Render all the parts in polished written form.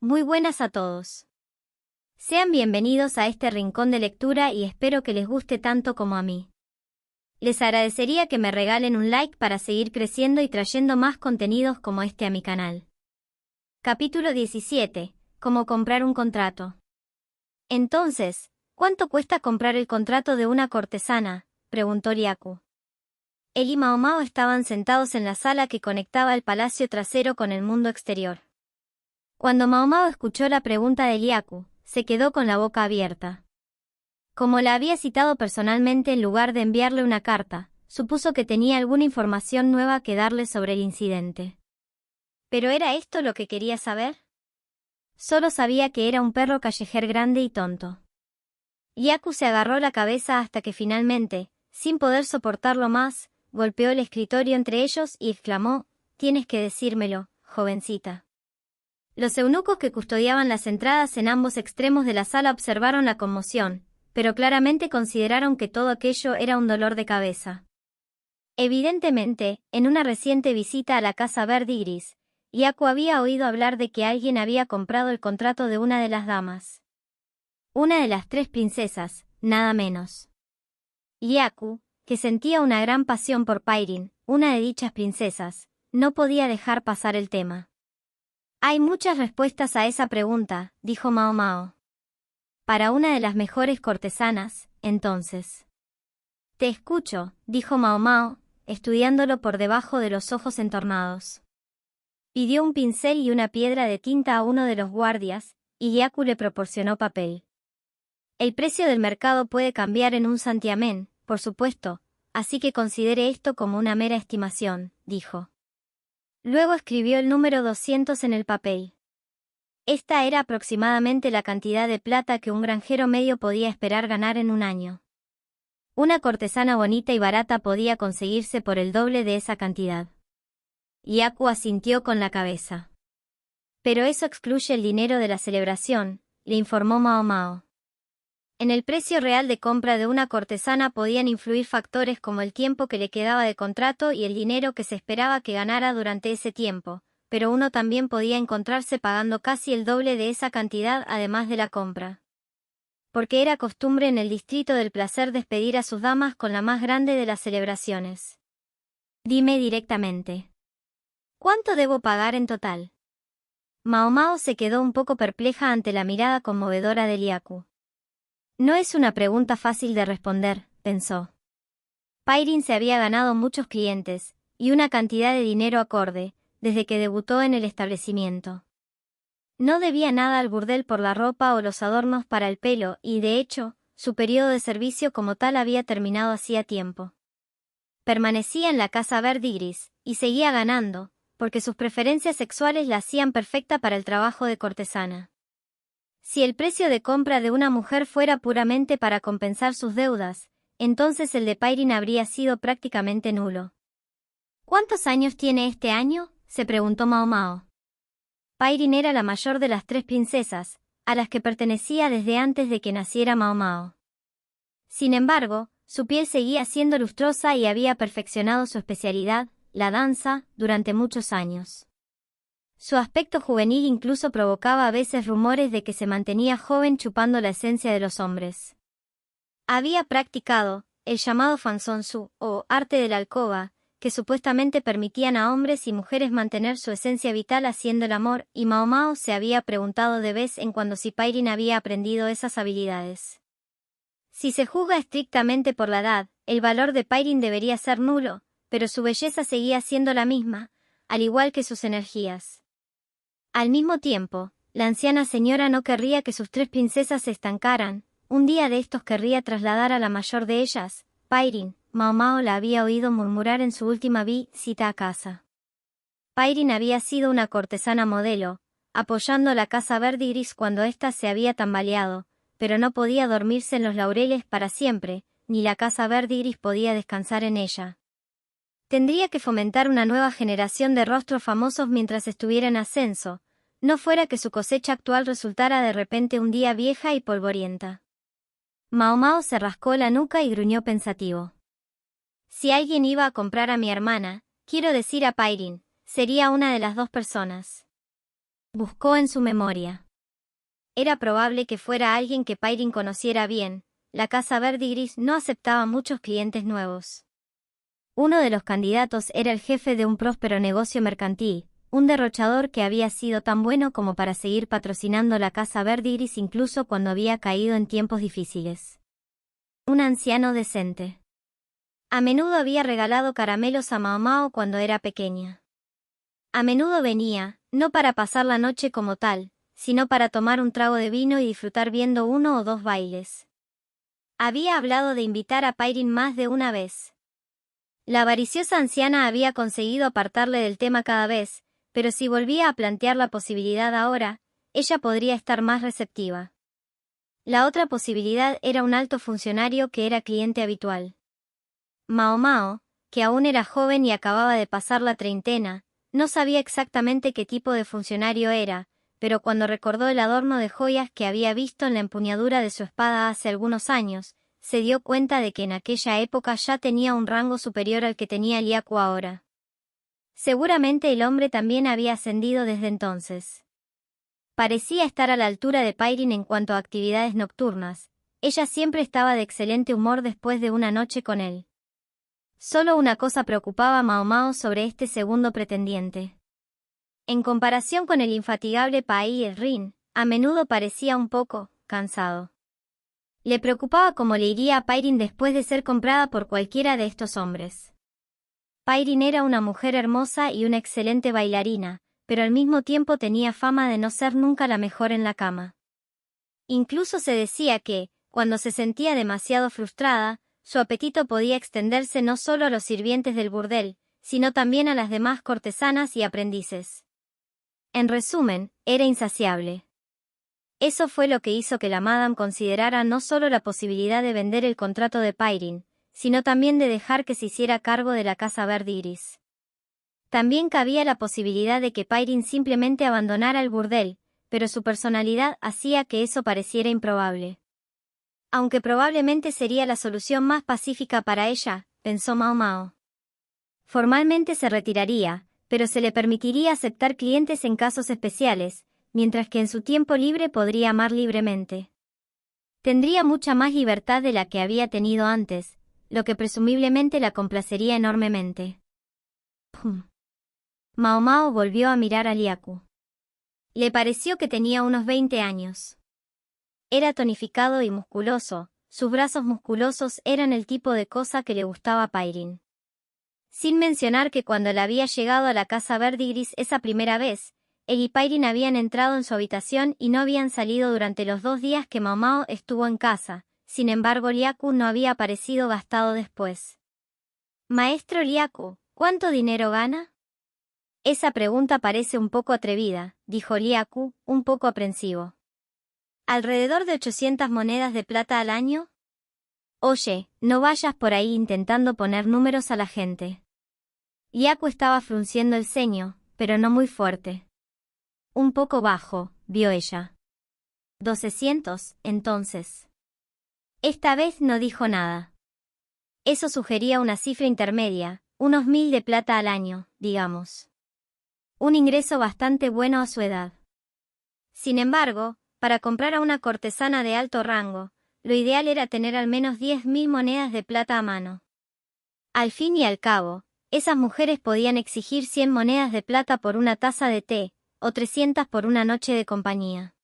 Muy buenas a todos. Sean bienvenidos a este rincón de lectura y espero que les guste tanto como a mí. Les agradecería que me regalen un like para seguir creciendo y trayendo más contenidos como este a mi canal. Capítulo 17. Cómo comprar un contrato. Entonces, ¿cuánto cuesta comprar el contrato de una cortesana?, preguntó Ryaku. Él y Mao Mao estaban sentados en la sala que conectaba el palacio trasero con el mundo exterior. Cuando Mao Mao escuchó la pregunta de Ryaku, se quedó con la boca abierta. Como la había citado personalmente en lugar de enviarle una carta, supuso que tenía alguna información nueva que darle sobre el incidente. ¿Pero era esto lo que quería saber? Solo sabía que era un perro callejero grande y tonto. Ryaku se agarró la cabeza hasta que finalmente, sin poder soportarlo más, golpeó el escritorio entre ellos y exclamó: «Tienes que decírmelo, jovencita». Los eunucos que custodiaban las entradas en ambos extremos de la sala observaron la conmoción, pero claramente consideraron que todo aquello era un dolor de cabeza. Evidentemente, en una reciente visita a la casa verde y gris, Ryaku había oído hablar de que alguien había comprado el contrato de una de las damas. Una de las 3 princesas, nada menos. Ryaku, que sentía una gran pasión por Pairin, una de dichas princesas, no podía dejar pasar el tema. Hay muchas respuestas a esa pregunta, dijo Mao Mao. Para una de las mejores cortesanas, entonces. Te escucho, dijo Mao Mao, estudiándolo por debajo de los ojos entornados. Pidió un pincel y una piedra de tinta a uno de los guardias, y Ryaku le proporcionó papel. El precio del mercado puede cambiar en un santiamén, por supuesto, así que considere esto como una mera estimación, dijo. Luego escribió el número 200 en el papel. Esta era aproximadamente la cantidad de plata que un granjero medio podía esperar ganar en un año. Una cortesana bonita y barata podía conseguirse por el doble de esa cantidad. Ryaku asintió con la cabeza. Pero eso excluye el dinero de la celebración, le informó Mao Mao. En el precio real de compra de una cortesana podían influir factores como el tiempo que le quedaba de contrato y el dinero que se esperaba que ganara durante ese tiempo, pero uno también podía encontrarse pagando casi el doble de esa cantidad además de la compra. Porque era costumbre en el distrito del placer despedir a sus damas con la más grande de las celebraciones. Dime directamente. ¿Cuánto debo pagar en total? Mao Mao se quedó un poco perpleja ante la mirada conmovedora de Ryaku. No es una pregunta fácil de responder, pensó. Pairin se había ganado muchos clientes, y una cantidad de dinero acorde, desde que debutó en el establecimiento. No debía nada al burdel por la ropa o los adornos para el pelo y, de hecho, su periodo de servicio como tal había terminado hacía tiempo. Permanecía en la casa verde y gris, y seguía ganando, porque sus preferencias sexuales la hacían perfecta para el trabajo de cortesana. Si el precio de compra de una mujer fuera puramente para compensar sus deudas, entonces el de Pairin habría sido prácticamente nulo. ¿Cuántos años tiene este año?, se preguntó Mao Mao. Pairin era la mayor de las 3 princesas, a las que pertenecía desde antes de que naciera Mao Mao. Sin embargo, su piel seguía siendo lustrosa y había perfeccionado su especialidad, la danza, durante muchos años. Su aspecto juvenil incluso provocaba a veces rumores de que se mantenía joven chupando la esencia de los hombres. Había practicado el llamado Fansonsu, o arte de la alcoba, que supuestamente permitían a hombres y mujeres mantener su esencia vital haciendo el amor, y Mao Mao se había preguntado de vez en cuando si Pairin había aprendido esas habilidades. Si se juzga estrictamente por la edad, el valor de Pairin debería ser nulo, pero su belleza seguía siendo la misma, al igual que sus energías. Al mismo tiempo, la anciana señora no querría que sus 3 princesas se estancaran. Un día de estos querría trasladar a la mayor de ellas, Pairin. Mao Mao la había oído murmurar en su última visita a casa. Pairin había sido una cortesana modelo, apoyando la casa verde y gris cuando ésta se había tambaleado, pero no podía dormirse en los laureles para siempre, ni la casa verde y gris podía descansar en ella. Tendría que fomentar una nueva generación de rostros famosos mientras estuviera en ascenso, no fuera que su cosecha actual resultara de repente un día vieja y polvorienta. Mao Mao se rascó la nuca y gruñó pensativo. Si alguien iba a comprar a mi hermana, quiero decir a Pairin, sería una de las 2 personas. Buscó en su memoria. Era probable que fuera alguien que Pairin conociera bien. La casa Verdigris no aceptaba muchos clientes nuevos. Uno de los candidatos era el jefe de un próspero negocio mercantil, un derrochador que había sido tan bueno como para seguir patrocinando la casa Verdigris incluso cuando había caído en tiempos difíciles. Un anciano decente. A menudo había regalado caramelos a Mao Mao cuando era pequeña. A menudo venía, no para pasar la noche como tal, sino para tomar un trago de vino y disfrutar viendo uno o dos bailes. Había hablado de invitar a Pairin más de una vez. La avariciosa anciana había conseguido apartarle del tema cada vez, pero si volvía a plantear la posibilidad ahora, ella podría estar más receptiva. La otra posibilidad era un alto funcionario que era cliente habitual. Mao Mao, que aún era joven y acababa de pasar la treintena, no sabía exactamente qué tipo de funcionario era, pero cuando recordó el adorno de joyas que había visto en la empuñadura de su espada hace algunos años, se dio cuenta de que en aquella época ya tenía un rango superior al que tenía Liaku ahora. Seguramente el hombre también había ascendido desde entonces. Parecía estar a la altura de Pairin en cuanto a actividades nocturnas. Ella siempre estaba de excelente humor después de una noche con él. Solo una cosa preocupaba a Mao Mao sobre este segundo pretendiente. En comparación con el infatigable Pai Rin, a menudo parecía un poco cansado. Le preocupaba cómo le iría a Pairin después de ser comprada por cualquiera de estos hombres. Pairin era una mujer hermosa y una excelente bailarina, pero al mismo tiempo tenía fama de no ser nunca la mejor en la cama. Incluso se decía que, cuando se sentía demasiado frustrada, su apetito podía extenderse no solo a los sirvientes del burdel, sino también a las demás cortesanas y aprendices. En resumen, era insaciable. Eso fue lo que hizo que la Madame considerara no solo la posibilidad de vender el contrato de Pairin, sino también de dejar que se hiciera cargo de la casa Verdigris. También cabía la posibilidad de que Pairin simplemente abandonara el burdel, pero su personalidad hacía que eso pareciera improbable. Aunque probablemente sería la solución más pacífica para ella, pensó Mao Mao. Formalmente se retiraría, pero se le permitiría aceptar clientes en casos especiales, mientras que en su tiempo libre podría amar libremente. Tendría mucha más libertad de la que había tenido antes, lo que presumiblemente la complacería enormemente. Mao Mao volvió a mirar a Liaku. Le pareció que tenía unos 20 años. Era tonificado y musculoso, sus brazos musculosos eran el tipo de cosa que le gustaba a Pairin. Sin mencionar que cuando él había llegado a la casa Verdigris esa primera vez, él y Pairin habían entrado en su habitación y no habían salido durante los 2 días que Mao Mao estuvo en casa. Sin embargo, Liaku no había aparecido gastado después. Maestro Liaku, ¿cuánto dinero gana? Esa pregunta parece un poco atrevida, dijo Liaku, un poco aprensivo. ¿Alrededor de 800 monedas de plata al año? Oye, no vayas por ahí intentando poner números a la gente. Liaku estaba frunciendo el ceño, pero no muy fuerte. Un poco bajo, vio ella. 1200, entonces. Esta vez no dijo nada. Eso sugería una cifra intermedia, unos 1000 de plata al año, digamos. Un ingreso bastante bueno a su edad. Sin embargo, para comprar a una cortesana de alto rango, lo ideal era tener al menos 10.000 monedas de plata a mano. Al fin y al cabo, esas mujeres podían exigir 100 monedas de plata por una taza de té, o 300 por una noche de compañía.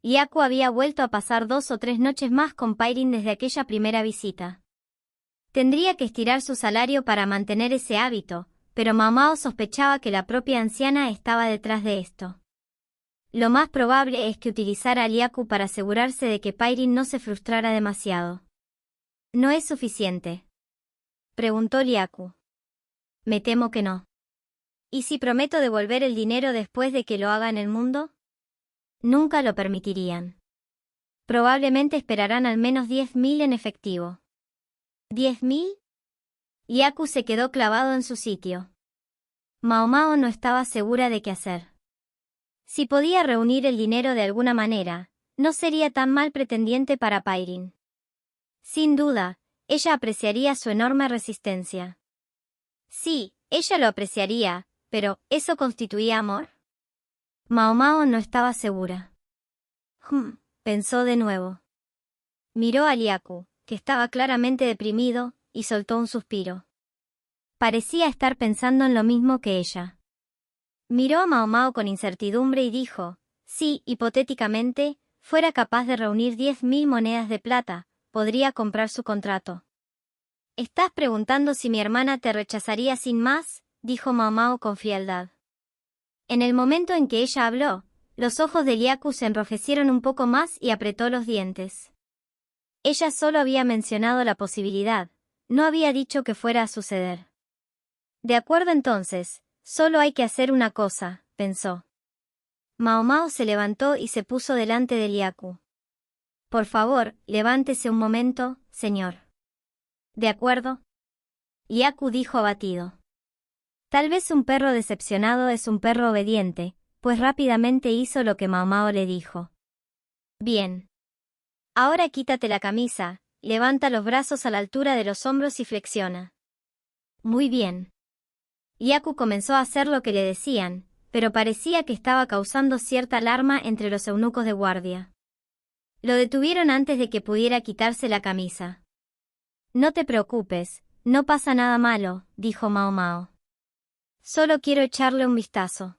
Liaku había vuelto a pasar 2 o 3 noches más con Pairin desde aquella primera visita. Tendría que estirar su salario para mantener ese hábito, pero Mao Mao sospechaba que la propia anciana estaba detrás de esto. Lo más probable es que utilizara a Liaku para asegurarse de que Pairin no se frustrara demasiado. ¿No es suficiente?, preguntó Liaku. Me temo que no. ¿Y si prometo devolver el dinero después de que lo haga en el mundo? Nunca lo permitirían. Probablemente esperarán al menos 10.000 en efectivo. ¿10.000? Liaku se quedó clavado en su sitio. Mao Mao no estaba segura de qué hacer. Si podía reunir el dinero de alguna manera, no sería tan mal pretendiente para Pairin. Sin duda, ella apreciaría su enorme resistencia. Sí, ella lo apreciaría, pero ¿eso constituía amor? Mao Mao no estaba segura. Pensó de nuevo. Miró a Liaku, que estaba claramente deprimido, y soltó un suspiro. Parecía estar pensando en lo mismo que ella. Miró a Mao Mao con incertidumbre y dijo, si, hipotéticamente, fuera capaz de reunir 10.000 monedas de plata, podría comprar su contrato. ¿Estás preguntando si mi hermana te rechazaría sin más?, dijo Mao Mao con frialdad. En el momento en que ella habló, los ojos de Liaku se enrojecieron un poco más y apretó los dientes. Ella solo había mencionado la posibilidad, no había dicho que fuera a suceder. De acuerdo entonces, solo hay que hacer una cosa, pensó. Mao Mao se levantó y se puso delante de Liaku. Por favor, levántese un momento, señor. ¿De acuerdo? Liaku dijo abatido. Tal vez un perro decepcionado es un perro obediente, pues rápidamente hizo lo que Mao Mao le dijo. Bien. Ahora quítate la camisa, levanta los brazos a la altura de los hombros y flexiona. Muy bien. Liaku comenzó a hacer lo que le decían, pero parecía que estaba causando cierta alarma entre los eunucos de guardia. Lo detuvieron antes de que pudiera quitarse la camisa. No te preocupes, no pasa nada malo, dijo Mao Mao. Solo quiero echarle un vistazo.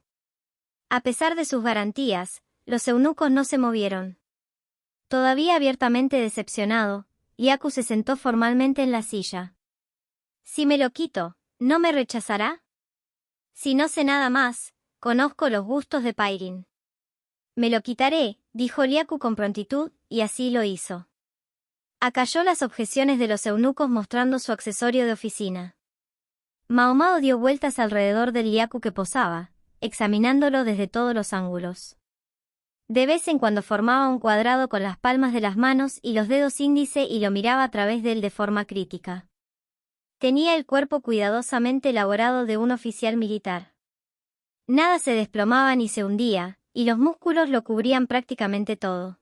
A pesar de sus garantías, los eunucos no se movieron. Todavía abiertamente decepcionado, Liaku se sentó formalmente en la silla. Si me lo quito, ¿no me rechazará? Si no sé nada más, conozco los gustos de Pairin. Me lo quitaré, dijo Liaku con prontitud, y así lo hizo. Acalló las objeciones de los eunucos mostrando su accesorio de oficina. Mao Mao dio vueltas alrededor del Liaku que posaba, examinándolo desde todos los ángulos. De vez en cuando formaba un cuadrado con las palmas de las manos y los dedos índice y lo miraba a través de él de forma crítica. Tenía el cuerpo cuidadosamente elaborado de un oficial militar. Nada se desplomaba ni se hundía, y los músculos lo cubrían prácticamente todo.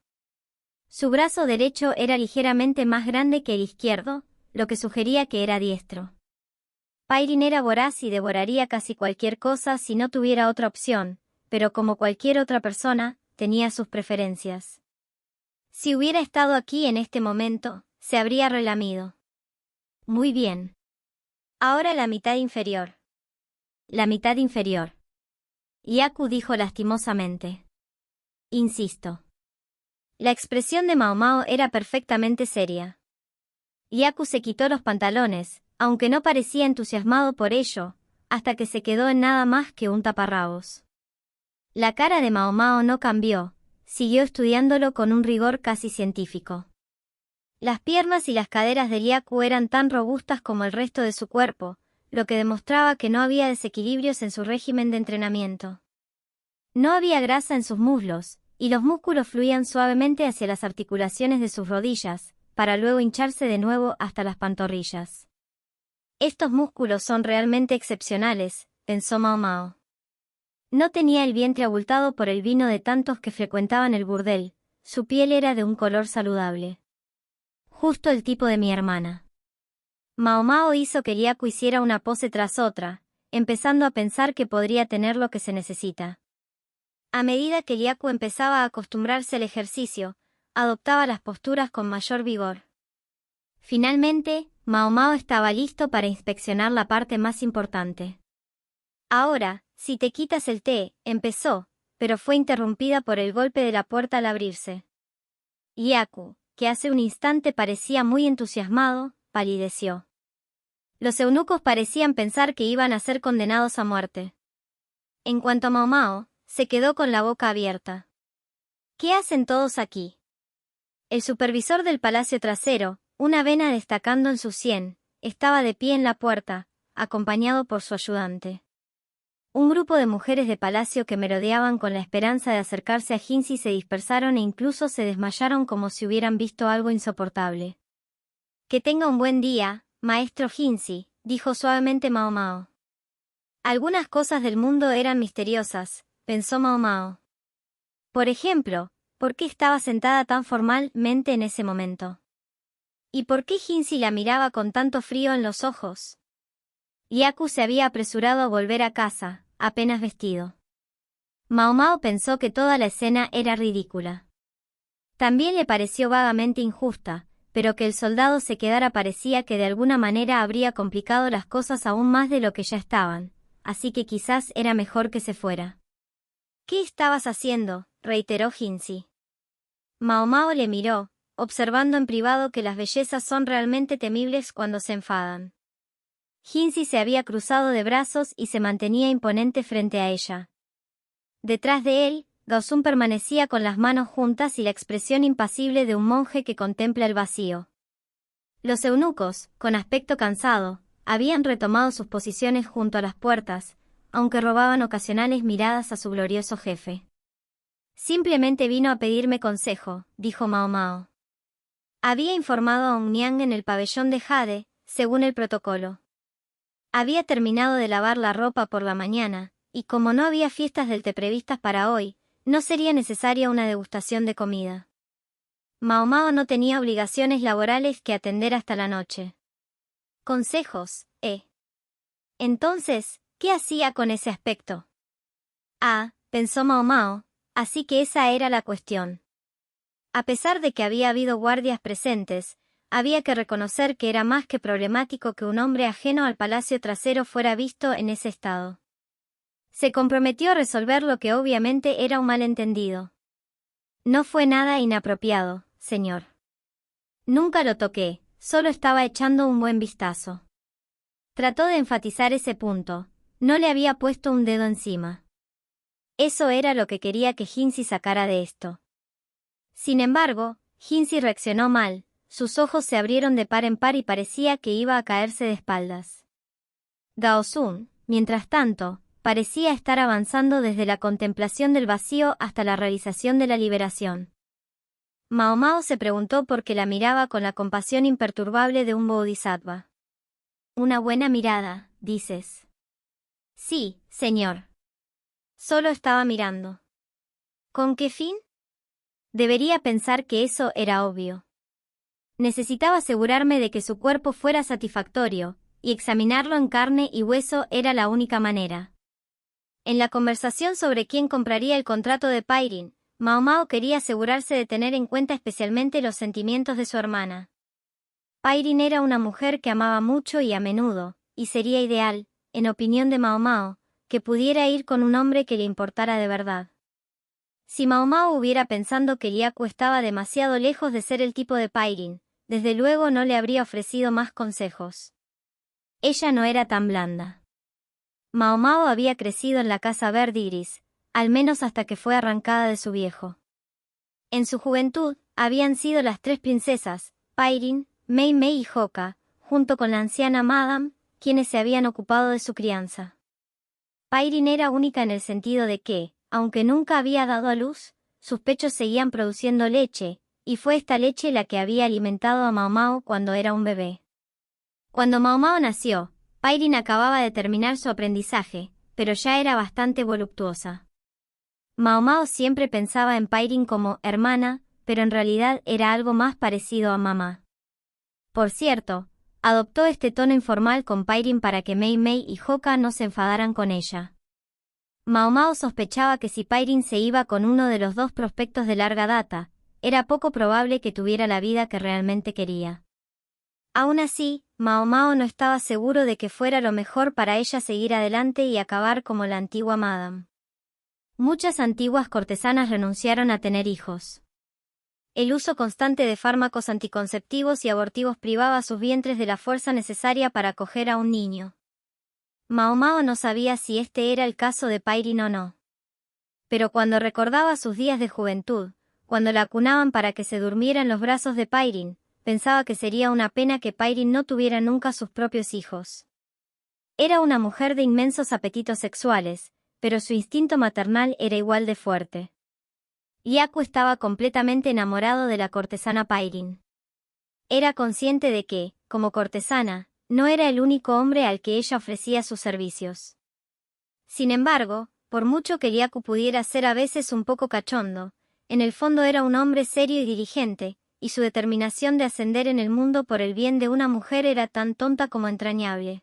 Su brazo derecho era ligeramente más grande que el izquierdo, lo que sugería que era diestro. Pairin era voraz y devoraría casi cualquier cosa si no tuviera otra opción, pero como cualquier otra persona, tenía sus preferencias. Si hubiera estado aquí en este momento, se habría relamido. Muy bien. Ahora la mitad inferior. La mitad inferior. Liaku dijo lastimosamente. Insisto. La expresión de Mao Mao era perfectamente seria. Liaku se quitó los pantalones, aunque no parecía entusiasmado por ello, hasta que se quedó en nada más que un taparrabos. La cara de Mao Mao no cambió, siguió estudiándolo con un rigor casi científico. Las piernas y las caderas de Liaku eran tan robustas como el resto de su cuerpo, lo que demostraba que no había desequilibrios en su régimen de entrenamiento. No había grasa en sus muslos, y los músculos fluían suavemente hacia las articulaciones de sus rodillas, para luego hincharse de nuevo hasta las pantorrillas. Estos músculos son realmente excepcionales, pensó Mao Mao. No tenía el vientre abultado por el vino de tantos que frecuentaban el burdel, su piel era de un color saludable. Justo el tipo de mi hermana. Mao Mao hizo que Liaku hiciera una pose tras otra, empezando a pensar que podría tener lo que se necesita. A medida que Liaku empezaba a acostumbrarse al ejercicio, adoptaba las posturas con mayor vigor. Finalmente, Mao Mao estaba listo para inspeccionar la parte más importante. Ahora, si te quitas el té, empezó, pero fue interrumpida por el golpe de la puerta al abrirse. Liaku, que hace un instante parecía muy entusiasmado, palideció. Los eunucos parecían pensar que iban a ser condenados a muerte. En cuanto a Mao Mao, se quedó con la boca abierta. ¿Qué hacen todos aquí? El supervisor del palacio trasero, una vena destacando en su sien, estaba de pie en la puerta, acompañado por su ayudante. Un grupo de mujeres de palacio que merodeaban con la esperanza de acercarse a Jinsi se dispersaron e incluso se desmayaron como si hubieran visto algo insoportable. Que tenga un buen día, maestro Jinsi, dijo suavemente Mao Mao. Algunas cosas del mundo eran misteriosas, pensó Mao Mao. Por ejemplo, ¿por qué estaba sentada tan formalmente en ese momento? ¿Y por qué Jinsi la miraba con tanto frío en los ojos? Liaku se había apresurado a volver a casa, apenas vestido. Mao Mao pensó que toda la escena era ridícula. También le pareció vagamente injusta, pero que el soldado se quedara parecía que de alguna manera habría complicado las cosas aún más de lo que ya estaban, así que quizás era mejor que se fuera. ¿Qué estabas haciendo?, reiteró Hinzi. Mao Mao le miró, observando en privado que las bellezas son realmente temibles cuando se enfadan. Hinzi se había cruzado de brazos y se mantenía imponente frente a ella. Detrás de él, Gaosun permanecía con las manos juntas y la expresión impasible de un monje que contempla el vacío. Los eunucos, con aspecto cansado, habían retomado sus posiciones junto a las puertas, aunque robaban ocasionales miradas a su glorioso jefe. Simplemente vino a pedirme consejo, dijo Mao Mao. Había informado a Niang en el pabellón de Jade, según el protocolo. Había terminado de lavar la ropa por la mañana, y como no había fiestas del té previstas para hoy, no sería necesaria una degustación de comida. Mao Mao no tenía obligaciones laborales que atender hasta la noche. Consejos, Entonces, ¿qué hacía con ese aspecto? Pensó Mao Mao, así que esa era la cuestión. A pesar de que había habido guardias presentes, había que reconocer que era más que problemático que un hombre ajeno al palacio trasero fuera visto en ese estado. Se comprometió a resolver lo que obviamente era un malentendido. No fue nada inapropiado, señor. Nunca lo toqué, solo estaba echando un buen vistazo. Trató de enfatizar ese punto, no le había puesto un dedo encima. Eso era lo que quería que Hinzi sacara de esto. Sin embargo, Hinzi reaccionó mal, sus ojos se abrieron de par en par y parecía que iba a caerse de espaldas. Gaosun, mientras tanto, parecía estar avanzando desde la contemplación del vacío hasta la realización de la liberación. Mao Mao se preguntó por qué la miraba con la compasión imperturbable de un bodhisattva. Una buena mirada, dices. Sí, señor. Solo estaba mirando. ¿Con qué fin? Debería pensar que eso era obvio. Necesitaba asegurarme de que su cuerpo fuera satisfactorio, y examinarlo en carne y hueso era la única manera. En la conversación sobre quién compraría el contrato de Pairin, Mao Mao quería asegurarse de tener en cuenta especialmente los sentimientos de su hermana. Pairin era una mujer que amaba mucho y a menudo, y sería ideal, en opinión de Mao Mao, que pudiera ir con un hombre que le importara de verdad. Si Mao Mao hubiera pensado que Liaku estaba demasiado lejos de ser el tipo de Pairin, desde luego no le habría ofrecido más consejos. Ella no era tan blanda. Mao Mao había crecido en la casa verde y gris, al menos hasta que fue arrancada de su viejo. En su juventud, habían sido las tres princesas, Pairin, Mei Mei y Hoka, junto con la anciana Madame, quienes se habían ocupado de su crianza. Pairin era única en el sentido de que, aunque nunca había dado a luz, sus pechos seguían produciendo leche, y fue esta leche la que había alimentado a Mao Mao cuando era un bebé. Cuando Mao Mao nació, Pairin acababa de terminar su aprendizaje, pero ya era bastante voluptuosa. Mao Mao siempre pensaba en Pairin como hermana, pero en realidad era algo más parecido a mamá. Por cierto, adoptó este tono informal con Pairin para que Mei Mei y Hoka no se enfadaran con ella. Mao Mao sospechaba que si Pairin se iba con uno de los dos prospectos de larga data, era poco probable que tuviera la vida que realmente quería. Aún así, Mao Mao no estaba seguro de que fuera lo mejor para ella seguir adelante y acabar como la antigua Madame. Muchas antiguas cortesanas renunciaron a tener hijos. El uso constante de fármacos anticonceptivos y abortivos privaba a sus vientres de la fuerza necesaria para acoger a un niño. Mao Mao no sabía si este era el caso de Pairin o no. Pero cuando recordaba sus días de juventud, cuando la acunaban para que se durmiera en los brazos de Pairin, pensaba que sería una pena que Pairin no tuviera nunca sus propios hijos. Era una mujer de inmensos apetitos sexuales, pero su instinto maternal era igual de fuerte. Liaku estaba completamente enamorado de la cortesana Pairin. Era consciente de que, como cortesana, no era el único hombre al que ella ofrecía sus servicios. Sin embargo, por mucho que Liaku pudiera ser a veces un poco cachondo, en el fondo era un hombre serio y diligente, y su determinación de ascender en el mundo por el bien de una mujer era tan tonta como entrañable.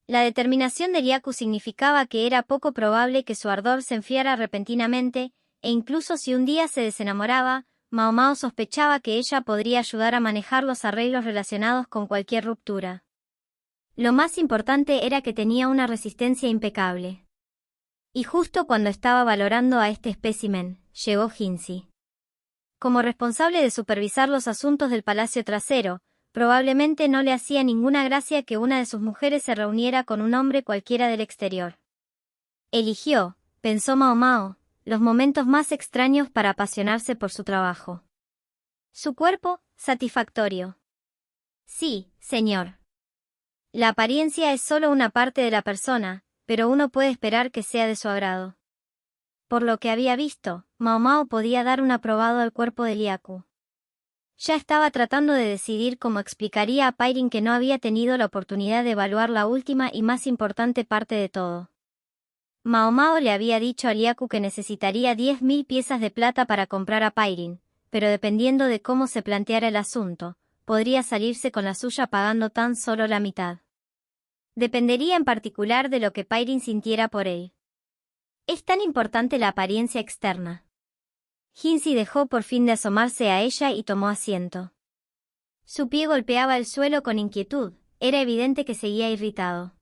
La determinación de Liaku significaba que era poco probable que su ardor se enfriara repentinamente, e incluso si un día se desenamoraba, Mao Mao sospechaba que ella podría ayudar a manejar los arreglos relacionados con cualquier ruptura. Lo más importante era que tenía una resistencia impecable. Y justo cuando estaba valorando a este espécimen, llegó Jinzi. Como responsable de supervisar los asuntos del palacio trasero, probablemente no le hacía ninguna gracia que una de sus mujeres se reuniera con un hombre cualquiera del exterior. Eligió, pensó Mao Mao, los momentos más extraños para apasionarse por su trabajo. Su cuerpo, satisfactorio. Sí, señor. La apariencia es solo una parte de la persona, pero uno puede esperar que sea de su agrado. Por lo que había visto, Mao Mao podía dar un aprobado al cuerpo de Liaku. Ya estaba tratando de decidir cómo explicaría a Pairin que no había tenido la oportunidad de evaluar la última y más importante parte de todo. Mao Mao le había dicho a Liaku que necesitaría 10.000 piezas de plata para comprar a Pairin, pero dependiendo de cómo se planteara el asunto, podría salirse con la suya pagando tan solo la mitad. Dependería en particular de lo que Pairin sintiera por él. Es tan importante la apariencia externa. Jinzi dejó por fin de asomarse a ella y tomó asiento. Su pie golpeaba el suelo con inquietud, era evidente que seguía irritado.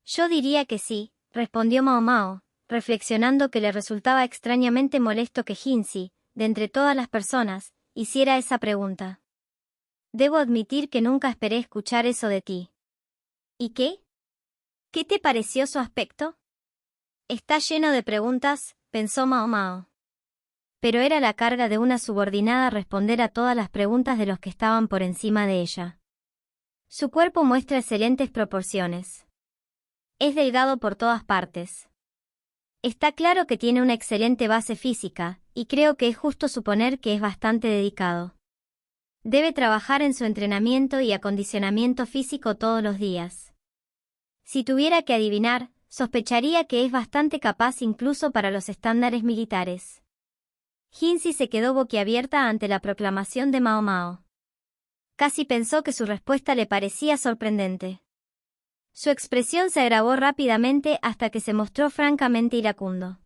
Yo diría que sí, respondió Mao Mao, reflexionando que le resultaba extrañamente molesto que Jinzi, de entre todas las personas, hiciera esa pregunta. Debo admitir que nunca esperé escuchar eso de ti. ¿Y qué? ¿Qué te pareció su aspecto? Está lleno de preguntas, pensó Mao Mao. Pero era la carga de una subordinada responder a todas las preguntas de los que estaban por encima de ella. Su cuerpo muestra excelentes proporciones. Es delgado por todas partes. Está claro que tiene una excelente base física, y creo que es justo suponer que es bastante dedicado. Debe trabajar en su entrenamiento y acondicionamiento físico todos los días. Si tuviera que adivinar, sospecharía que es bastante capaz incluso para los estándares militares. Jinzi se quedó boquiabierta ante la proclamación de Mao Mao. Casi pensó que su respuesta le parecía sorprendente. Su expresión se agravó rápidamente hasta que se mostró francamente iracundo.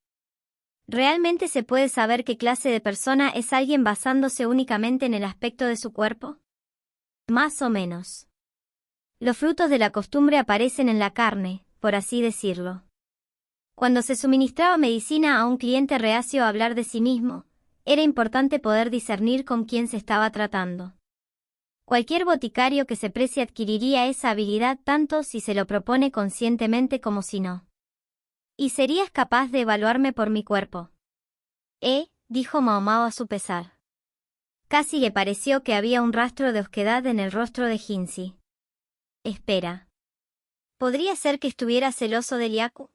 ¿Realmente se puede saber qué clase de persona es alguien basándose únicamente en el aspecto de su cuerpo? Más o menos. Los frutos de la costumbre aparecen en la carne, por así decirlo. Cuando se suministraba medicina a un cliente reacio a hablar de sí mismo, era importante poder discernir con quién se estaba tratando. Cualquier boticario que se precie adquiriría esa habilidad tanto si se lo propone conscientemente como si no. ¿Y serías capaz de evaluarme por mi cuerpo? Dijo Mao Mao a su pesar. Casi le pareció que había un rastro de osquedad en el rostro de Jinzi. Espera. ¿Podría ser que estuviera celoso de Liaku?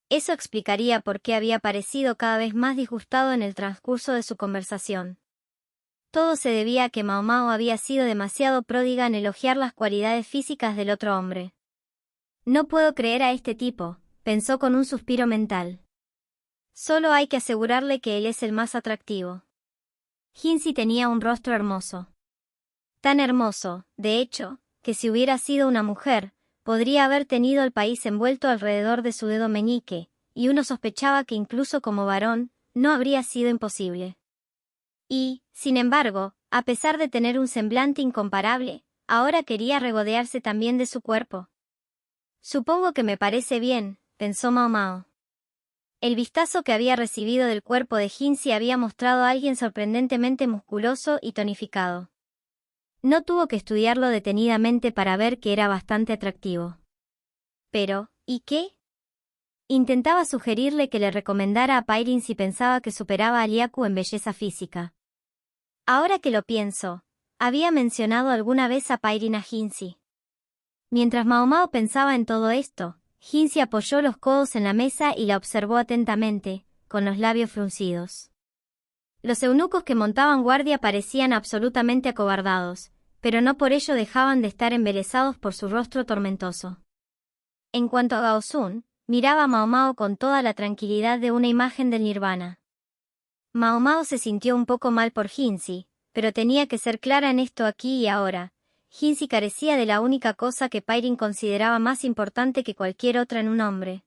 Eso explicaría por qué había parecido cada vez más disgustado en el transcurso de su conversación. Todo se debía a que Mao Mao había sido demasiado pródiga en elogiar las cualidades físicas del otro hombre. No puedo creer a este tipo, pensó con un suspiro mental. Solo hay que asegurarle que él es el más atractivo. Jinzi tenía un rostro hermoso. Tan hermoso, de hecho, que si hubiera sido una mujer, podría haber tenido el país envuelto alrededor de su dedo meñique, y uno sospechaba que incluso como varón, no habría sido imposible. Y, sin embargo, a pesar de tener un semblante incomparable, ahora quería regodearse también de su cuerpo. Supongo que me parece bien, pensó Mao Mao. El vistazo que había recibido del cuerpo de Jinzi había mostrado a alguien sorprendentemente musculoso y tonificado. No tuvo que estudiarlo detenidamente para ver que era bastante atractivo. Pero, ¿y qué? Intentaba sugerirle que le recomendara a Pairin si pensaba que superaba a Liaku en belleza física. Ahora que lo pienso, ¿había mencionado alguna vez a Pairin a Jinzi? Mientras Mao Mao pensaba en todo esto, Jinzi apoyó los codos en la mesa y la observó atentamente, con los labios fruncidos. Los eunucos que montaban guardia parecían absolutamente acobardados, pero no por ello dejaban de estar embelesados por su rostro tormentoso. En cuanto a Gao Sun, miraba a Mao Mao con toda la tranquilidad de una imagen del nirvana. Mao Mao se sintió un poco mal por Jinzi, pero tenía que ser clara en esto aquí y ahora. Hinsi carecía de la única cosa que Pairin consideraba más importante que cualquier otra en un hombre.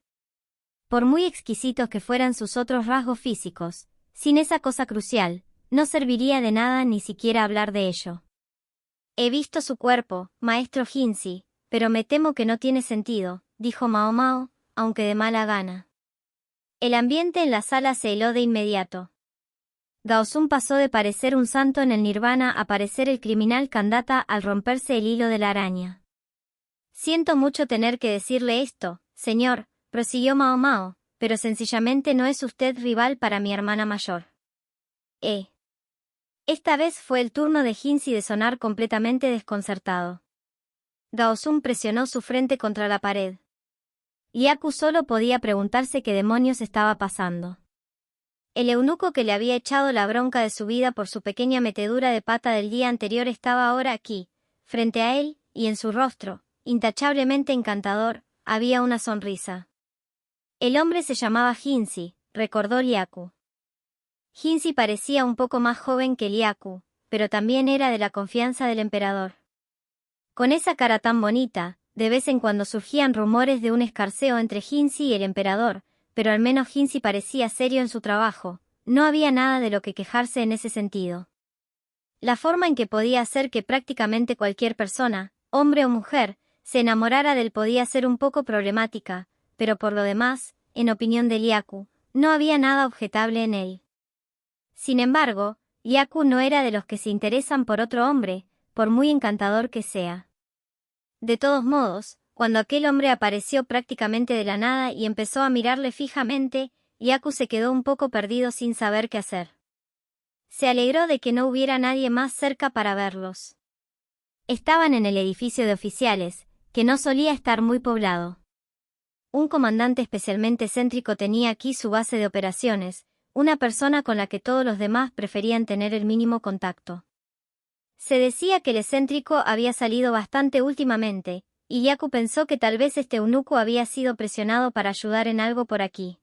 Por muy exquisitos que fueran sus otros rasgos físicos, sin esa cosa crucial, no serviría de nada ni siquiera hablar de ello. He visto su cuerpo, maestro Hinsi, pero me temo que no tiene sentido, dijo Mao Mao, aunque de mala gana. El ambiente en la sala se heló de inmediato. Gaosun pasó de parecer un santo en el nirvana a parecer el criminal Kandata al romperse el hilo de la araña. Siento mucho tener que decirle esto, señor, prosiguió Mao Mao, pero sencillamente no es usted rival para mi hermana mayor. Esta vez fue el turno de Hinsi de sonar completamente desconcertado. Gaosun presionó su frente contra la pared. Yaku solo podía preguntarse qué demonios estaba pasando. El eunuco que le había echado la bronca de su vida por su pequeña metedura de pata del día anterior estaba ahora aquí, frente a él, y en su rostro, intachablemente encantador, había una sonrisa. El hombre se llamaba Hinsi, recordó Yaku. Hinsi parecía un poco más joven que Yaku, pero también era de la confianza del emperador. Con esa cara tan bonita, de vez en cuando surgían rumores de un escarceo entre Hinsi y el emperador, pero al menos Hinsi parecía serio en su trabajo, no había nada de lo que quejarse en ese sentido. La forma en que podía hacer que prácticamente cualquier persona, hombre o mujer, se enamorara de él podía ser un poco problemática, pero por lo demás, en opinión de Yaku, no había nada objetable en él. Sin embargo, Yaku no era de los que se interesan por otro hombre, por muy encantador que sea. De todos modos, cuando aquel hombre apareció prácticamente de la nada y empezó a mirarle fijamente, Yaku se quedó un poco perdido sin saber qué hacer. Se alegró de que no hubiera nadie más cerca para verlos. Estaban en el edificio de oficiales, que no solía estar muy poblado. Un comandante especialmente céntrico tenía aquí su base de operaciones, una persona con la que todos los demás preferían tener el mínimo contacto. Se decía que el excéntrico había salido bastante últimamente, y Yaku pensó que tal vez este eunuco había sido presionado para ayudar en algo por aquí.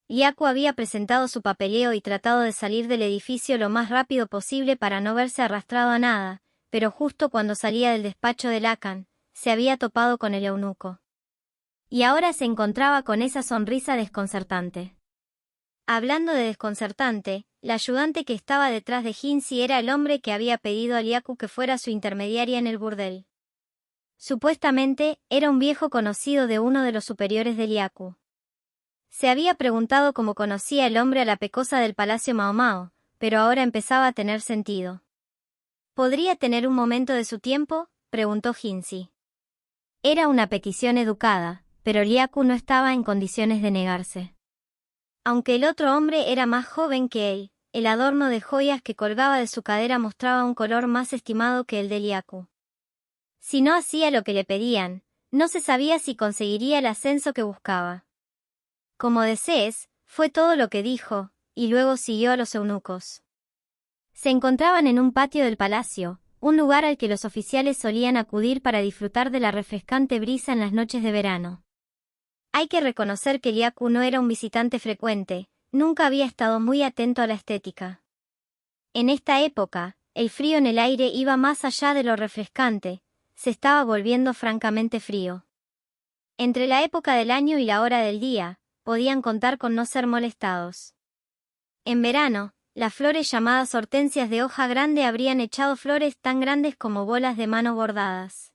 Yaku había presentado su papeleo y tratado de salir del edificio lo más rápido posible para no verse arrastrado a nada, pero justo cuando salía del despacho de Lacan, se había topado con el eunuco. Y ahora se encontraba con esa sonrisa desconcertante. Hablando de desconcertante, la ayudante que estaba detrás de Hinsi era el hombre que había pedido a Yaku que fuera su intermediaria en el burdel. Supuestamente, era un viejo conocido de uno de los superiores de Yaku. Se había preguntado cómo conocía el hombre a la pecosa del palacio Mao Mao, pero ahora empezaba a tener sentido. ¿Podría tener un momento de su tiempo?, preguntó Hinsi. Era una petición educada, pero Yaku no estaba en condiciones de negarse. Aunque el otro hombre era más joven que él, el adorno de joyas que colgaba de su cadera mostraba un color más estimado que el de Yaku. Si no hacía lo que le pedían, no se sabía si conseguiría el ascenso que buscaba. Como desees, fue todo lo que dijo, y luego siguió a los eunucos. Se encontraban en un patio del palacio, un lugar al que los oficiales solían acudir para disfrutar de la refrescante brisa en las noches de verano. Hay que reconocer que Yaku no era un visitante frecuente, nunca había estado muy atento a la estética. En esta época, el frío en el aire iba más allá de lo refrescante, se estaba volviendo francamente frío. Entre la época del año y la hora del día, podían contar con no ser molestados. En verano, las flores llamadas hortensias de hoja grande habrían echado flores tan grandes como bolas de mano bordadas.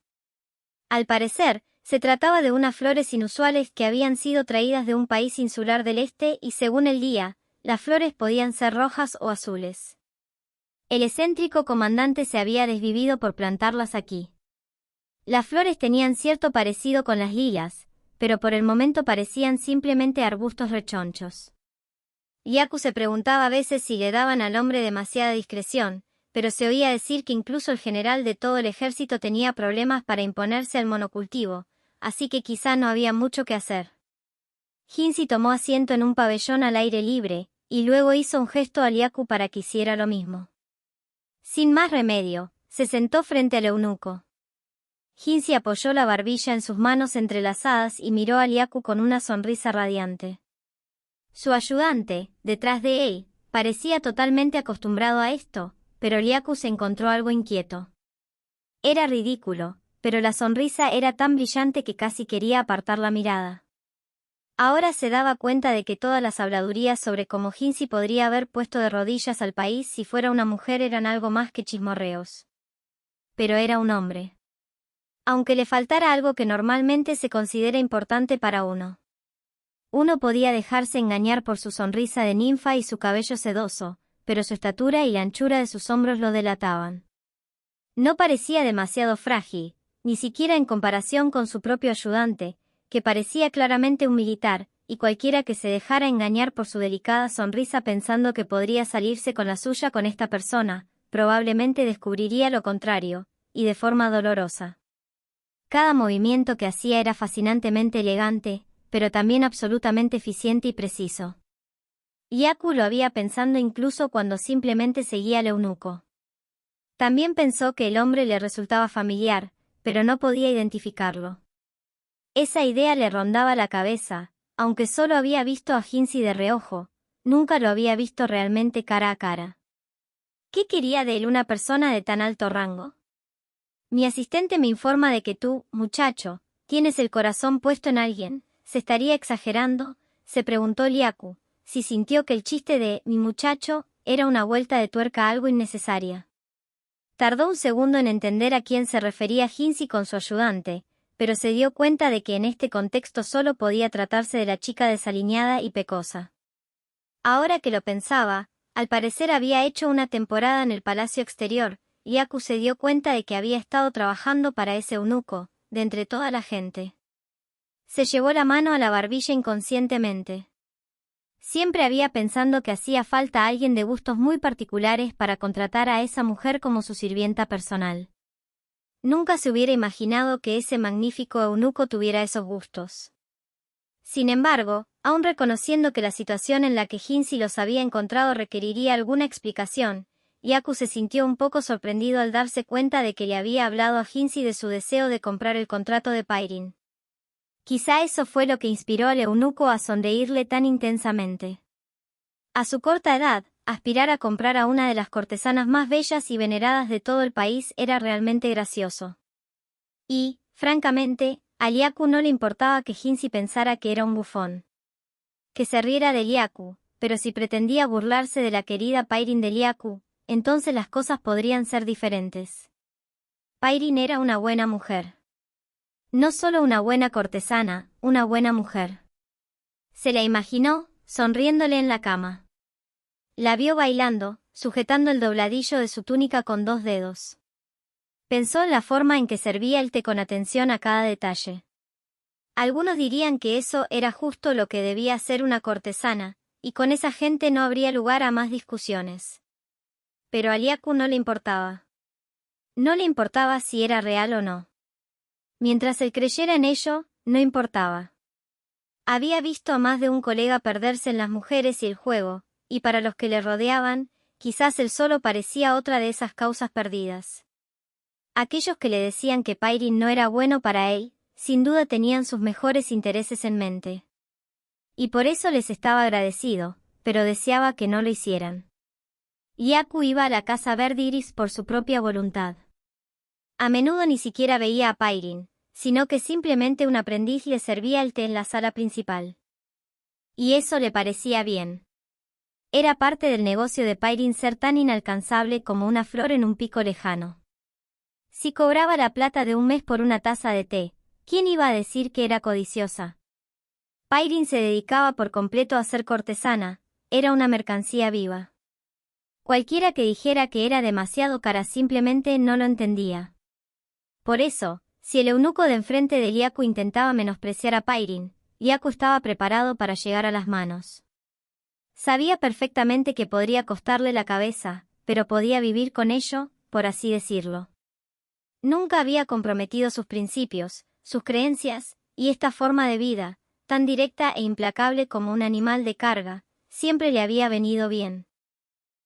Al parecer, se trataba de unas flores inusuales que habían sido traídas de un país insular del este y según el día, las flores podían ser rojas o azules. El excéntrico comandante se había desvivido por plantarlas aquí. Las flores tenían cierto parecido con las lilas, pero por el momento parecían simplemente arbustos rechonchos. Yaku se preguntaba a veces si le daban al hombre demasiada discreción, pero se oía decir que incluso el general de todo el ejército tenía problemas para imponerse al monocultivo, así que quizá no había mucho que hacer. Hinsi tomó asiento en un pabellón al aire libre, y luego hizo un gesto a Yaku para que hiciera lo mismo. Sin más remedio, se sentó frente al eunuco. Hinsi apoyó la barbilla en sus manos entrelazadas y miró a Yaku con una sonrisa radiante. Su ayudante, detrás de él, parecía totalmente acostumbrado a esto, pero Yaku se encontró algo inquieto. Era ridículo, pero la sonrisa era tan brillante que casi quería apartar la mirada. Ahora se daba cuenta de que todas las habladurías sobre cómo Hinsi podría haber puesto de rodillas al país si fuera una mujer eran algo más que chismorreos. Pero era un hombre. Aunque le faltara algo que normalmente se considera importante para uno. Uno podía dejarse engañar por su sonrisa de ninfa y su cabello sedoso, pero su estatura y la anchura de sus hombros lo delataban. No parecía demasiado frágil, ni siquiera en comparación con su propio ayudante, que parecía claramente un militar, y cualquiera que se dejara engañar por su delicada sonrisa pensando que podría salirse con la suya con esta persona, probablemente descubriría lo contrario, y de forma dolorosa. Cada movimiento que hacía era fascinantemente elegante, pero también absolutamente eficiente y preciso. Yaku lo había pensando incluso cuando simplemente seguía al eunuco. También pensó que el hombre le resultaba familiar, pero no podía identificarlo. Esa idea le rondaba la cabeza, aunque solo había visto a Hinsi de reojo, nunca lo había visto realmente cara a cara. ¿Qué quería de él una persona de tan alto rango? Mi asistente me informa de que tú, muchacho, tienes el corazón puesto en alguien. ¿Se estaría exagerando?, se preguntó Yaku, si sintió que el chiste de «mi muchacho» era una vuelta de tuerca algo innecesaria. Tardó un segundo en entender a quién se refería Hinsi con su ayudante, pero se dio cuenta de que en este contexto solo podía tratarse de la chica desaliñada y pecosa. Ahora que lo pensaba, al parecer había hecho una temporada en el palacio exterior, y Yaku se dio cuenta de que había estado trabajando para ese eunuco, de entre toda la gente. Se llevó la mano a la barbilla inconscientemente. Siempre había pensado que hacía falta alguien de gustos muy particulares para contratar a esa mujer como su sirvienta personal. Nunca se hubiera imaginado que ese magnífico eunuco tuviera esos gustos. Sin embargo, aun reconociendo que la situación en la que Hinsi los había encontrado requeriría alguna explicación, Yaku se sintió un poco sorprendido al darse cuenta de que le había hablado a Hinsi de su deseo de comprar el contrato de Pairin. Quizá eso fue lo que inspiró al eunuco a sonreírle tan intensamente. A su corta edad, aspirar a comprar a una de las cortesanas más bellas y veneradas de todo el país era realmente gracioso. Y, francamente, a Yaku no le importaba que Hinsi pensara que era un bufón. Que se riera de Yaku, pero si pretendía burlarse de la querida Pairin de Yaku, entonces las cosas podrían ser diferentes. Pairin era una buena mujer. No solo una buena cortesana, una buena mujer. Se la imaginó, sonriéndole en la cama. La vio bailando, sujetando el dobladillo de su túnica con 2 dedos. Pensó en la forma en que servía el té con atención a cada detalle. Algunos dirían que eso era justo lo que debía hacer una cortesana, y con esa gente no habría lugar a más discusiones. Pero a Yaku no le importaba. No le importaba si era real o no. Mientras él creyera en ello, no importaba. Había visto a más de un colega perderse en las mujeres y el juego, y para los que le rodeaban, quizás él solo parecía otra de esas causas perdidas. Aquellos que le decían que Pairin no era bueno para él, sin duda tenían sus mejores intereses en mente. Y por eso les estaba agradecido, pero deseaba que no lo hicieran. Yaku iba a la casa Verdiris por su propia voluntad. A menudo ni siquiera veía a Pairin, sino que simplemente un aprendiz le servía el té en la sala principal. Y eso le parecía bien. Era parte del negocio de Pairin ser tan inalcanzable como una flor en un pico lejano. Si cobraba la plata de un mes por una taza de té, ¿quién iba a decir que era codiciosa? Pairin se dedicaba por completo a ser cortesana, era una mercancía viva. Cualquiera que dijera que era demasiado cara simplemente no lo entendía. Por eso, si el eunuco de enfrente de Yaku intentaba menospreciar a Pairin, Yaku estaba preparado para llegar a las manos. Sabía perfectamente que podría costarle la cabeza, pero podía vivir con ello, por así decirlo. Nunca había comprometido sus principios, sus creencias, y esta forma de vida, tan directa e implacable como un animal de carga, siempre le había venido bien.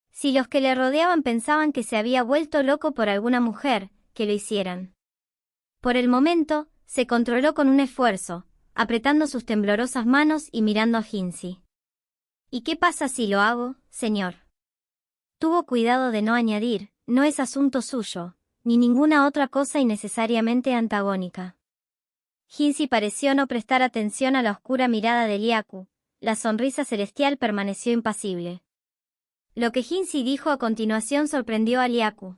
Si los que le rodeaban pensaban que se había vuelto loco por alguna mujer, que lo hicieran. Por el momento, se controló con un esfuerzo, apretando sus temblorosas manos y mirando a Hinsi. ¿Y qué pasa si lo hago, señor? Tuvo cuidado de no añadir, no es asunto suyo, ni ninguna otra cosa innecesariamente antagónica. Hinsi pareció no prestar atención a la oscura mirada de Liaku. La sonrisa celestial permaneció impasible. Lo que Hinsi dijo a continuación sorprendió a Liaku.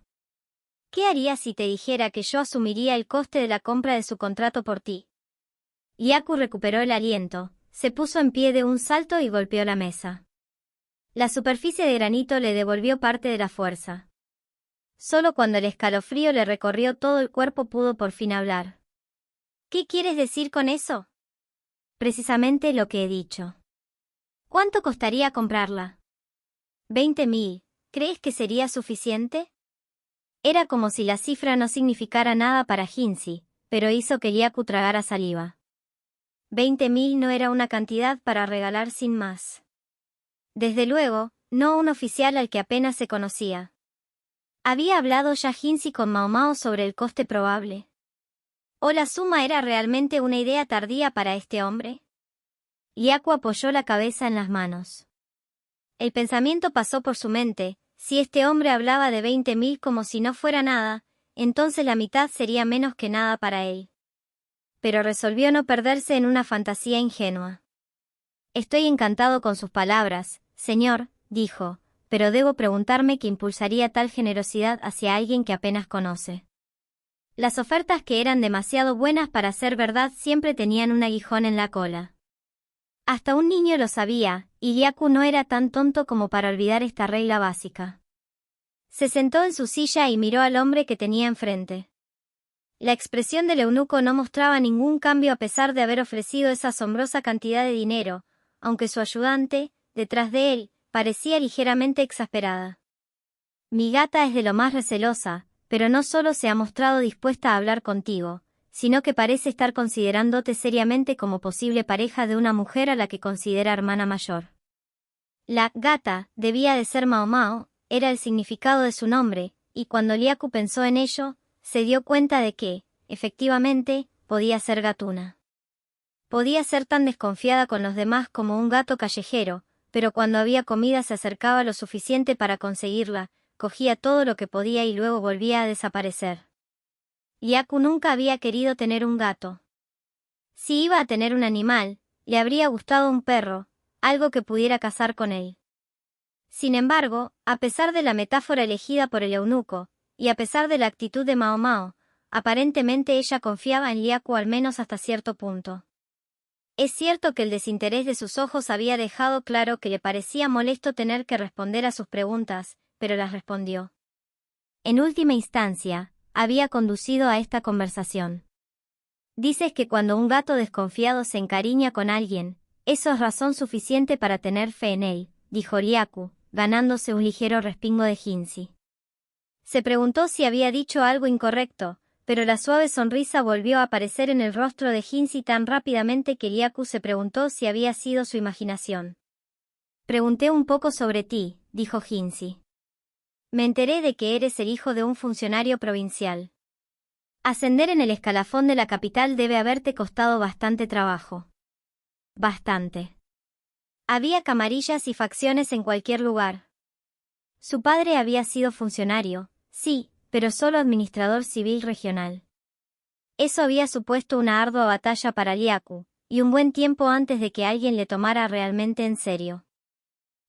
¿Qué harías si te dijera que yo asumiría el coste de la compra de su contrato por ti? Liaku recuperó el aliento, se puso en pie de un salto y golpeó la mesa. La superficie de granito le devolvió parte de la fuerza. Solo cuando el escalofrío le recorrió todo el cuerpo pudo por fin hablar. ¿Qué quieres decir con eso? Precisamente lo que he dicho. ¿Cuánto costaría comprarla? 20.000. ¿Crees que sería suficiente? Era como si la cifra no significara nada para Hinsi, pero hizo que Liaku tragara saliva. 20.000 no era una cantidad para regalar sin más. Desde luego, no un oficial al que apenas se conocía. ¿Había hablado ya Hinsi con Mao Mao sobre el coste probable? ¿O la suma era realmente una idea tardía para este hombre? Liaku apoyó la cabeza en las manos. El pensamiento pasó por su mente: si este hombre hablaba de 20.000 como si no fuera nada, entonces la mitad sería menos que nada para él. Pero resolvió no perderse en una fantasía ingenua. Estoy encantado con sus palabras, señor, dijo, pero debo preguntarme qué impulsaría tal generosidad hacia alguien que apenas conoce. Las ofertas que eran demasiado buenas para ser verdad siempre tenían un aguijón en la cola. Hasta un niño lo sabía, y Liaku no era tan tonto como para olvidar esta regla básica. Se sentó en su silla y miró al hombre que tenía enfrente. La expresión del eunuco no mostraba ningún cambio a pesar de haber ofrecido esa asombrosa cantidad de dinero, aunque su ayudante, detrás de él, parecía ligeramente exasperada. Mi gata es de lo más recelosa, pero no solo se ha mostrado dispuesta a hablar contigo, sino que parece estar considerándote seriamente como posible pareja de una mujer a la que considera hermana mayor. La gata debía de ser Mao Mao, era el significado de su nombre, y cuando Liaku pensó en ello, se dio cuenta de que, efectivamente, podía ser gatuna. Podía ser tan desconfiada con los demás como un gato callejero, pero cuando había comida se acercaba lo suficiente para conseguirla, cogía todo lo que podía y luego volvía a desaparecer. Liaku nunca había querido tener un gato. Si iba a tener un animal, le habría gustado un perro, algo que pudiera cazar con él. Sin embargo, a pesar de la metáfora elegida por el eunuco, y a pesar de la actitud de Mao Mao, aparentemente ella confiaba en Liaku al menos hasta cierto punto. Es cierto que el desinterés de sus ojos había dejado claro que le parecía molesto tener que responder a sus preguntas, pero las respondió. En última instancia, había conducido a esta conversación. Dices que cuando un gato desconfiado se encariña con alguien, eso es razón suficiente para tener fe en él, dijo Liaku, ganándose un ligero respingo de Hinsi. Se preguntó si había dicho algo incorrecto, pero la suave sonrisa volvió a aparecer en el rostro de Hinsi tan rápidamente que Liaku se preguntó si había sido su imaginación. Pregunté un poco sobre ti, dijo Hinsi. Me enteré de que eres el hijo de un funcionario provincial. Ascender en el escalafón de la capital debe haberte costado bastante trabajo. Bastante. Había camarillas y facciones en cualquier lugar. Su padre había sido funcionario, sí, pero solo administrador civil regional. Eso había supuesto una ardua batalla para Liaku, y un buen tiempo antes de que alguien le tomara realmente en serio.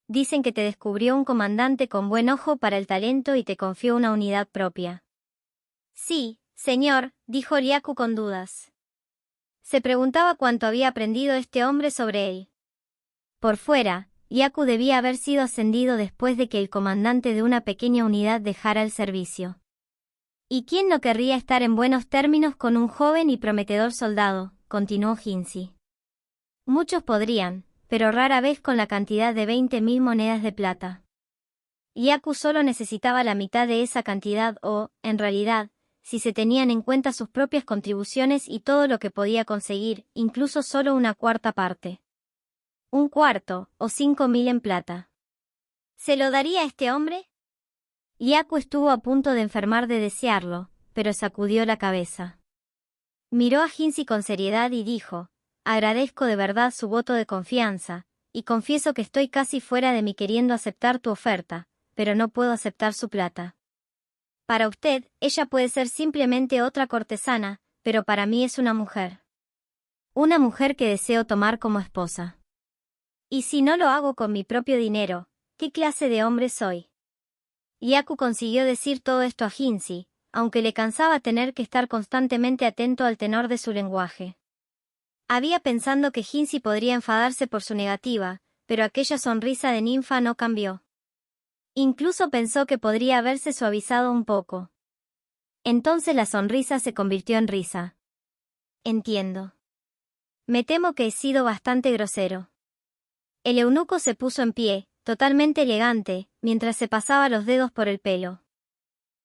Dicen que te descubrió un comandante con buen ojo para el talento y te confió una unidad propia. Sí, señor, dijo Liaku con dudas. Se preguntaba cuánto había aprendido este hombre sobre él. Por fuera, Liaku debía haber sido ascendido después de que el comandante de una pequeña unidad dejara el servicio. ¿Y quién no querría estar en buenos términos con un joven y prometedor soldado?, continuó Hinsi. Muchos podrían, pero rara vez con la cantidad de 20.000 monedas de plata. Liaku solo necesitaba la mitad de esa cantidad o, en realidad, si se tenían en cuenta sus propias contribuciones y todo lo que podía conseguir, incluso solo una cuarta parte. Un cuarto, o 5.000 en plata. ¿Se lo daría a este hombre? Liaku estuvo a punto de enfermar de desearlo, pero sacudió la cabeza. Miró a Hinsi con seriedad y dijo: agradezco de verdad su voto de confianza, y confieso que estoy casi fuera de mí queriendo aceptar tu oferta, pero no puedo aceptar su plata. Para usted, ella puede ser simplemente otra cortesana, pero para mí es una mujer. Una mujer que deseo tomar como esposa. Y si no lo hago con mi propio dinero, ¿qué clase de hombre soy? Yaku consiguió decir todo esto a Hinsi, aunque le cansaba tener que estar constantemente atento al tenor de su lenguaje. Había pensado que Hinsi podría enfadarse por su negativa, pero aquella sonrisa de ninfa no cambió. Incluso pensó que podría haberse suavizado un poco. Entonces la sonrisa se convirtió en risa. Entiendo. Me temo que he sido bastante grosero. El eunuco se puso en pie, totalmente elegante, mientras se pasaba los dedos por el pelo.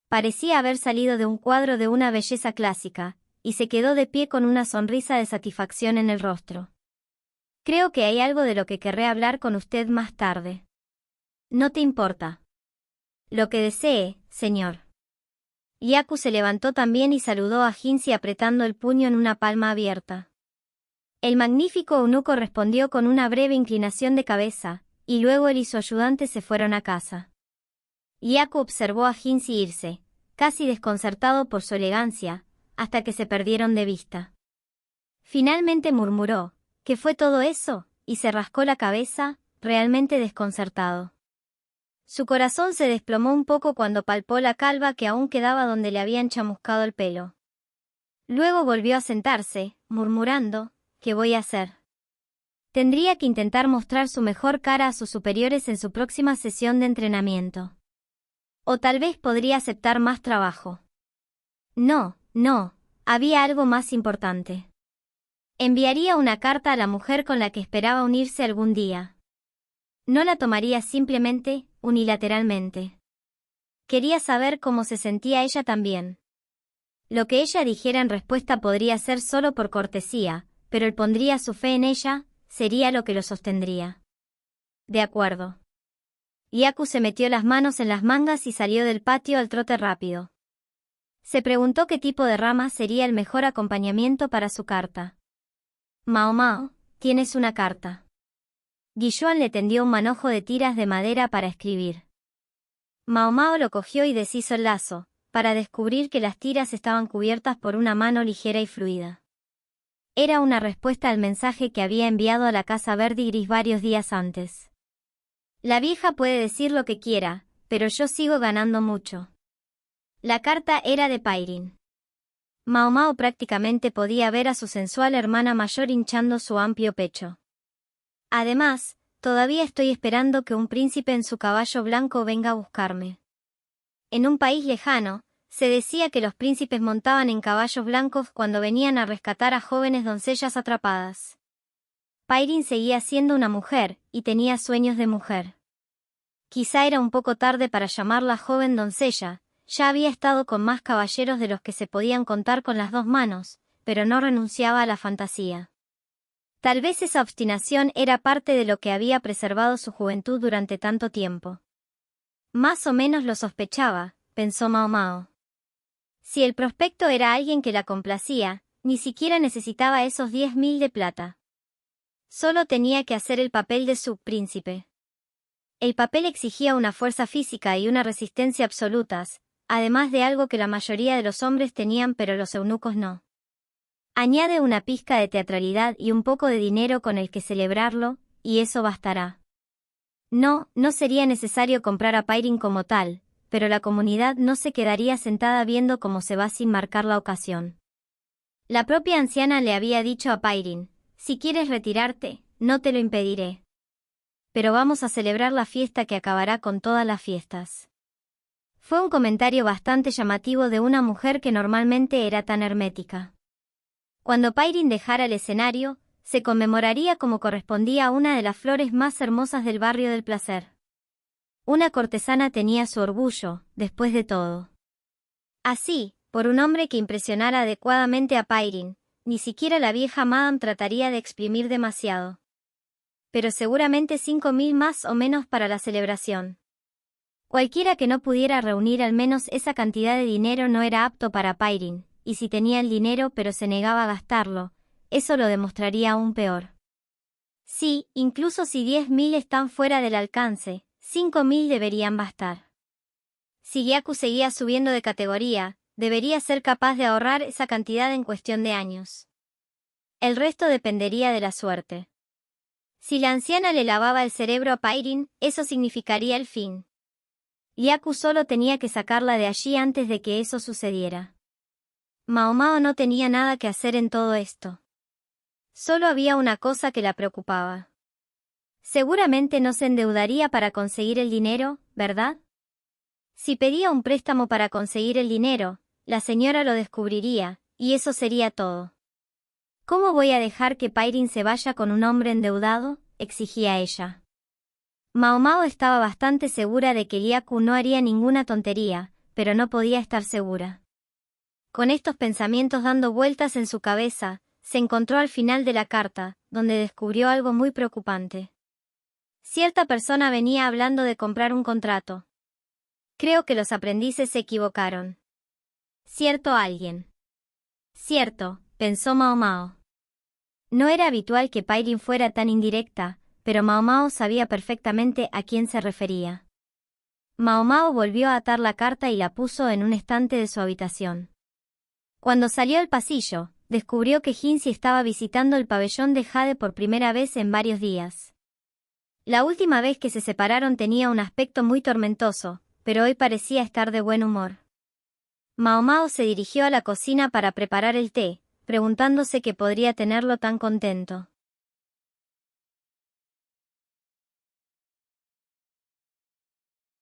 Parecía haber salido de un cuadro de una belleza clásica, y se quedó de pie con una sonrisa de satisfacción en el rostro. Creo que hay algo de lo que querré hablar con usted más tarde. ¿No te importa? Lo que desee, señor. Yaku se levantó también y saludó a Hinsi apretando el puño en una palma abierta. El magnífico eunuco respondió con una breve inclinación de cabeza, y luego él y su ayudante se fueron a casa. Yaku observó a Hinsi irse, casi desconcertado por su elegancia, hasta que se perdieron de vista. Finalmente murmuró, ¿qué fue todo eso?, y se rascó la cabeza, realmente desconcertado. Su corazón se desplomó un poco cuando palpó la calva que aún quedaba donde le habían chamuscado el pelo. Luego volvió a sentarse, murmurando, ¿qué voy a hacer? Tendría que intentar mostrar su mejor cara a sus superiores en su próxima sesión de entrenamiento. O tal vez podría aceptar más trabajo. No, había algo más importante. Enviaría una carta a la mujer con la que esperaba unirse algún día. No la tomaría simplemente, unilateralmente. Quería saber cómo se sentía ella también. Lo que ella dijera en respuesta podría ser solo por cortesía, pero él pondría su fe en ella, sería lo que lo sostendría. De acuerdo. Yaku se metió las manos en las mangas y salió del patio al trote rápido. Se preguntó qué tipo de rama sería el mejor acompañamiento para su carta. Mao, tienes una carta. Guilluan le tendió un manojo de tiras de madera para escribir. Mao lo cogió y deshizo el lazo, para descubrir que las tiras estaban cubiertas por una mano ligera y fluida. Era una respuesta al mensaje que había enviado a la Casa Verde y Gris varios días antes. La vieja puede decir lo que quiera, pero yo sigo ganando mucho. La carta era de Pairin. Mao prácticamente podía ver a su sensual hermana mayor hinchando su amplio pecho. Además, todavía estoy esperando que un príncipe en su caballo blanco venga a buscarme. En un país lejano, se decía que los príncipes montaban en caballos blancos cuando venían a rescatar a jóvenes doncellas atrapadas. Pairin seguía siendo una mujer, y tenía sueños de mujer. Quizá era un poco tarde para llamarla joven doncella, ya había estado con más caballeros de los que se podían contar con las dos manos, pero no renunciaba a la fantasía. Tal vez esa obstinación era parte de lo que había preservado su juventud durante tanto tiempo. Más o menos lo sospechaba, pensó Mao. Si el prospecto era alguien que la complacía, ni siquiera necesitaba esos 10.000 de plata. Solo tenía que hacer el papel de subpríncipe. El papel exigía una fuerza física y una resistencia absolutas, además de algo que la mayoría de los hombres tenían pero los eunucos no. Añade una pizca de teatralidad y un poco de dinero con el que celebrarlo, y eso bastará. No sería necesario comprar a Pairin como tal, pero la comunidad no se quedaría sentada viendo cómo se va sin marcar la ocasión. La propia anciana le había dicho a Pairin, si quieres retirarte, no te lo impediré. Pero vamos a celebrar la fiesta que acabará con todas las fiestas. Fue un comentario bastante llamativo de una mujer que normalmente era tan hermética. Cuando Pairin dejara el escenario, se conmemoraría como correspondía a una de las flores más hermosas del barrio del placer. Una cortesana tenía su orgullo, después de todo. Así, por un hombre que impresionara adecuadamente a Pairin, ni siquiera la vieja Madame trataría de exprimir demasiado. Pero seguramente 5.000 más o menos para la celebración. Cualquiera que no pudiera reunir al menos esa cantidad de dinero no era apto para Pairin, y si tenía el dinero pero se negaba a gastarlo, eso lo demostraría aún peor. Sí, incluso si 10.000 están fuera del alcance, 5.000 deberían bastar. Si Gyaku seguía subiendo de categoría, debería ser capaz de ahorrar esa cantidad en cuestión de años. El resto dependería de la suerte. Si la anciana le lavaba el cerebro a Pairin, eso significaría el fin. Gyaku solo tenía que sacarla de allí antes de que eso sucediera. Mao Mao no tenía nada que hacer en todo esto. Solo había una cosa que la preocupaba. Seguramente no se endeudaría para conseguir el dinero, ¿verdad? Si pedía un préstamo para conseguir el dinero, la señora lo descubriría, y eso sería todo. ¿Cómo voy a dejar que Pairin se vaya con un hombre endeudado?, exigía ella. Mao Mao estaba bastante segura de que Gyaku no haría ninguna tontería, pero no podía estar segura. Con estos pensamientos dando vueltas en su cabeza, se encontró al final de la carta, donde descubrió algo muy preocupante. Cierta persona venía hablando de comprar un contrato. Creo que los aprendices se equivocaron. Cierto alguien. Cierto, pensó Mao Mao. No era habitual que Pairin fuera tan indirecta, pero Mao Mao sabía perfectamente a quién se refería. Mao Mao volvió a atar la carta y la puso en un estante de su habitación. Cuando salió al pasillo, descubrió que Jinzi estaba visitando el pabellón de Jade por primera vez en varios días. La última vez que se separaron tenía un aspecto muy tormentoso, pero hoy parecía estar de buen humor. Mao Mao se dirigió a la cocina para preparar el té, preguntándose qué podría tenerlo tan contento.